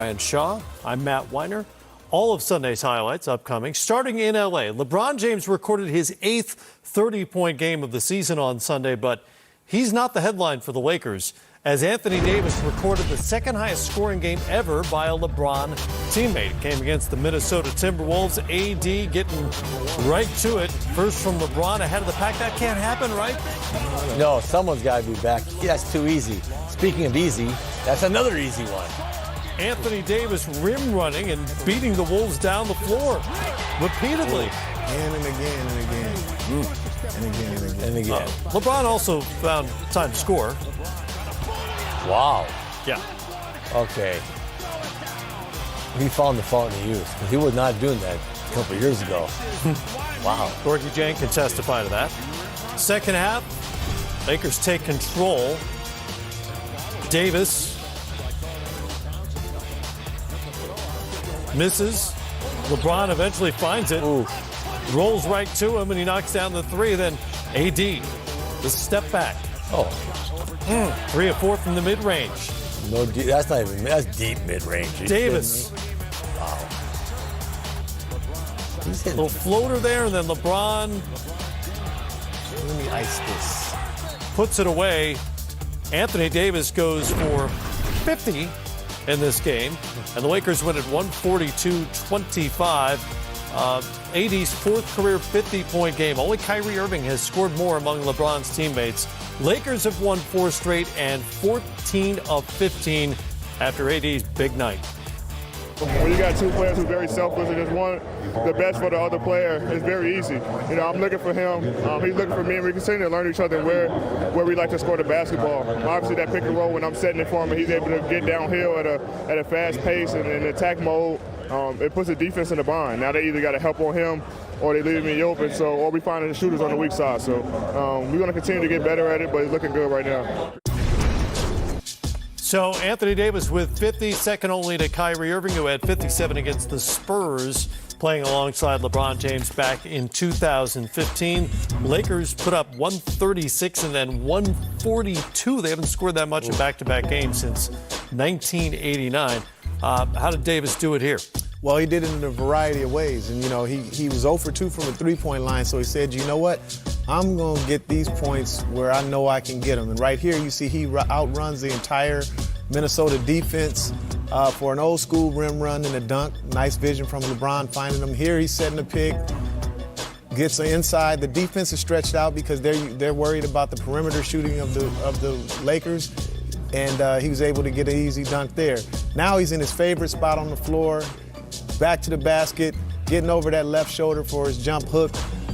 And Shaw, I'm Matt Weiner. All of Sunday's highlights upcoming. Starting in L.A., LeBron James recorded his 8th 30-point game of the season on Sunday, but he's not the headline for the Lakers, as Anthony Davis recorded the second highest scoring game ever by a LeBron teammate. It came against the Minnesota Timberwolves. AD getting right to it. First from LeBron ahead of the pack. That can't happen, right? No, someone's got to be back. That's too easy. Speaking of easy, that's another easy one. Anthony Davis rim running and beating the Wolves down the floor repeatedly. Again and again and again. And again and again. And again. LeBron also found time to score. Wow. Yeah. Okay. He found the fountain of youth, because he was not doing that a couple of years ago. Wow. Gorgie Jang can testify to that. Second half, Lakers take control. Davis misses. LeBron eventually finds it. Ooh. Rolls right to him, and he knocks down the three. Then AD, the step back. Oh. 3 of 4 from the mid-range. No, that's not even, that's deep mid-range. Davis. Wow. He's Little hitting. floater there, and then LeBron Let me ice this. puts it away. Anthony Davis goes for 50 in this game, and the Lakers win at 142-25. AD's fourth career 50-point game. Only Kyrie Irving has scored more among LeBron's teammates. Lakers have won 4 straight and 14 of 15 after AD's big night. When you got two players who are very selfless and just want the best for the other player, it's very easy. You know, I'm looking for him. He's looking for me, and we continue to learn each other where we like to score the basketball. Obviously, that pick and roll, when I'm setting it for him, and he's able to get downhill at a fast pace and in attack mode, it puts the defense in a bind. Now they either got to help on him or they leave me open, or we find the shooters on the weak side. So we're going to continue to get better at it, but it's looking good right now. So Anthony Davis with 50, second only to Kyrie Irving, who had 57 against the Spurs, playing alongside LeBron James back in 2015. Lakers put up 136 and then 142. They haven't scored that much in back-to-back games since 1989. How did Davis do it here? Well, he did it in a variety of ways. And, you know, he was 0 for 2 from a three-point line. So he said, you know what? I'm going to get these points where I know I can get them. And right here, you see he outruns the entire Minnesota defense for an old-school rim run and a dunk. Nice vision from LeBron finding him. Here he's setting a pick. Gets inside. The defense is stretched out because they're worried about the perimeter shooting of the Lakers. And he was able to get an easy dunk there. Now he's in his favorite spot on the floor. Back to the basket, getting over that left shoulder for his jump hook.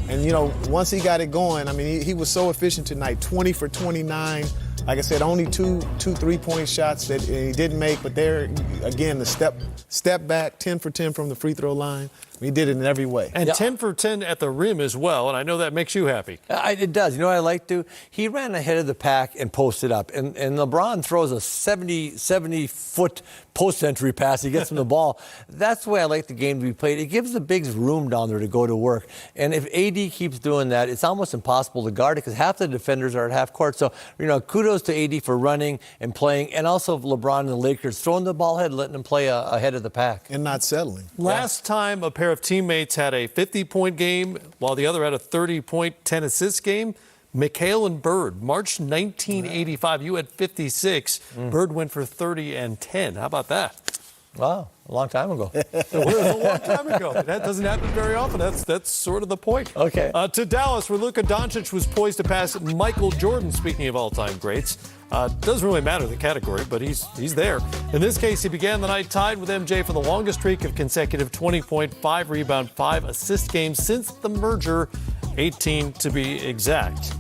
And, you know, once he got it going, I mean, he was so efficient tonight, 20 for 29. Like I said, only two three-point shots that he didn't make, but there, again, the step back, 10 for 10 from the free throw line. He did it in every way. And 10 for 10 at the rim as well, and I know that makes you happy. It does. You know what I like to? He ran ahead of the pack and posted up. And LeBron throws a 70-foot post-entry pass. He gets him the ball. That's the way I like the game to be played. It gives the bigs room down there to go to work. And if AD keeps doing that, it's almost impossible to guard it because half the defenders are at half court. So, you know, kudos to AD for running and playing, and also LeBron and the Lakers throwing the ball ahead, letting him play ahead of the pack. And not settling. Last time a pair of teammates had a 50-point game while the other had a 30-point, 10-assist game, McHale and Bird. March 1985, you had 56. Bird went for 30 and 10. How about that? Wow, a long time ago. It was a long time ago. That doesn't happen very often. That's sort of the point. Okay. To Dallas, where Luka Doncic was poised to pass Michael Jordan, speaking of all-time greats. Doesn't really matter the category, but he's there. In this case, he began the night tied with MJ for the longest streak of consecutive 20-point, 5-rebound, 5-assist games since the merger, 18 to be exact.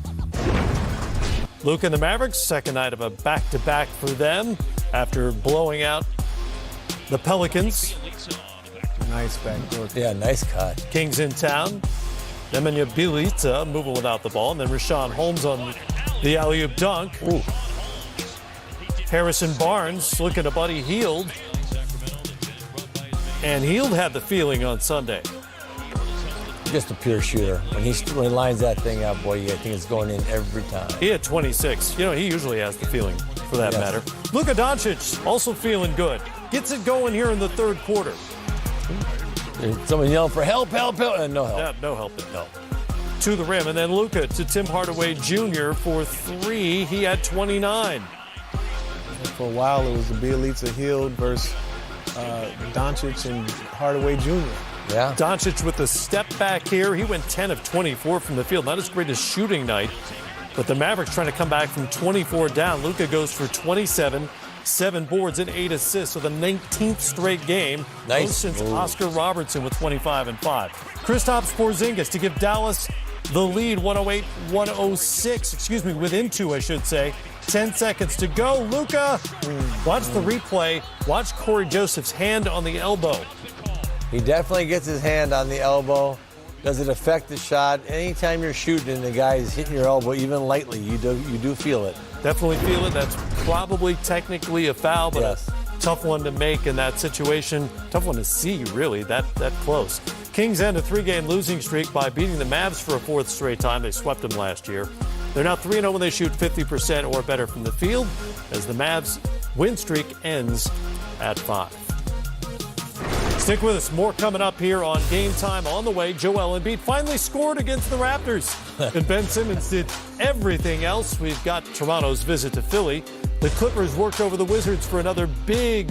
Luka and the Mavericks, second night of a back-to-back for them after blowing out the Pelicans. Nice backdoor. Yeah, nice cut. Kings in town. Nemanja Bjelica moving without the ball, and then Rashawn Holmes on the alley-oop dunk. Ooh. Harrison Barnes looking at Buddy Hield. And Hield had the feeling on Sunday. Just a pure shooter. When he lines that thing up, boy, I think it's going in every time. He had 26. You know, he usually has the feeling for that matter. Luka Doncic also feeling good. gets it going here in the third quarter. Someone yelling for help, help, help, and no help. Yeah, no help at help. To the rim, and then Luka to Tim Hardaway Jr. for 3. He had 29. For a while, it was the Bielitsa Hield versus Doncic and Hardaway Jr. Yeah. Doncic with the step back here. He went 10 of 24 from the field. Not his greatest shooting night, but the Mavericks trying to come back from 24 down. Luka goes for 27, 7 boards and 8 assists for the 19th straight game. Nice. Most since Oscar Robertson with 25 and 5. Kristaps Porzingis to give Dallas the lead, 108-106. Within 2, I should say. 10 seconds to go. Luka, watch the replay. Watch Corey Joseph's hand on the elbow. He definitely gets his hand on the elbow. Does it affect the shot? Anytime you're shooting and the guy is hitting your elbow, even lightly, you do feel it. Definitely feel it. That's probably technically a foul, but yes. A tough one to make in that situation. Tough one to see, really, that close. Kings end a 3-game losing streak by beating the Mavs for a 4th straight time. They swept them last year. They're now 3-0 when they shoot 50% or better from the field, as the Mavs win streak ends at 5. Stick with us. More coming up here on Game Time. On the way, Joel Embiid finally scored against the Raptors. And Ben Simmons did everything else. We've got Toronto's visit to Philly. The Clippers worked over the Wizards for another big